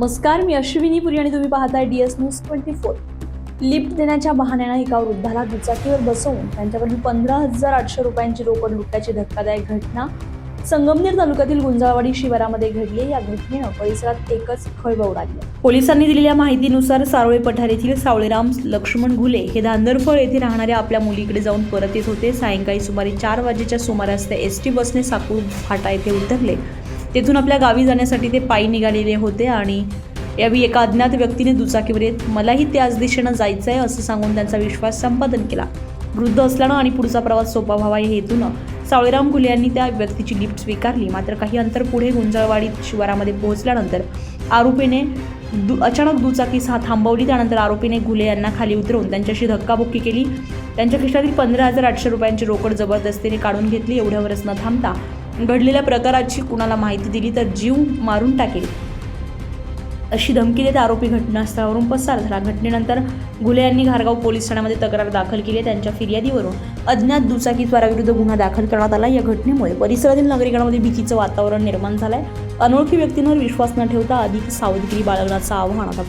नमस्कार, मी अश्विनी पुरी आणि तुम्ही पाहताय DS न्यूज 24. लिफ्ट देण्याच्या बहाण्याने एका वृद्धाला दुचाकीवर बसवून त्यांच्याकडून 15,800 रुपयांची रोकड लुटल्याची धक्कादायक घटना संगमनेर तालुक्यातील गुंजाळवाडी शिवारामध्ये घडली. या घटनेनं परिसरात एकच खळबळ उडाली. पोलिसांनी दिलेल्या माहितीनुसार सारोळे पठार येथील सावळेराम लक्ष्मण घुले हे धांदरफळ येथे राहणाऱ्या आपल्या मुलीकडे जाऊन परत येत होते. सायंकाळी सुमारे 4 वाजेच्या सुमारास ते ST बसने साकूर फाटा येथे उतरले. तेथून आपल्या गावी जाण्यासाठी ते पायी निघालेले होते आणि यावेळी एका अज्ञात व्यक्तीने दुचाकीवर येत मलाही त्याच दिशेनं जायचं आहे असं सांगून त्यांचा विश्वास संपादन केला. वृद्ध असल्यानं आणि पुढचा प्रवास सोपा व्हावा या हेतूनं सावळेराम घुले यांनी त्या व्यक्तीची लिफ्ट स्वीकारली. मात्र काही अंतर पुढे गुंजाळवाडी शिवारामध्ये पोहोचल्यानंतर आरोपीने अचानक दुचाकी थांबवली. त्यानंतर आरोपीने घुले यांना खाली उतरवून त्यांच्याशी धक्काबुक्की केली. त्यांच्या खिशातील 15,800 रुपयांची रोकड जबरदस्तीने काढून घेतली. एवढ्यावरच न थांबता घडलेल्या प्रकाराची कुणाला माहिती दिली तर जीव मारून टाकेल अशी धमकी देत आरोपी घटनास्थळावरून पसार झाला. घटनेनंतर घुले यांनी घारगाव पोलीस ठाण्यामध्ये तक्रार दाखल केली. त्यांच्या फिर्यादीवरून अज्ञात दुचाकीस्वाराविरुद्ध गुन्हा दाखल करण्यात आला. या घटनेमुळे परिसरातील नागरिकांमध्ये भीतीचं वातावरण निर्माण झालंय. अनोळखी व्यक्तींवर विश्वास न ठेवता अधिक सावधगिरी बाळगण्याचं आवाहन आता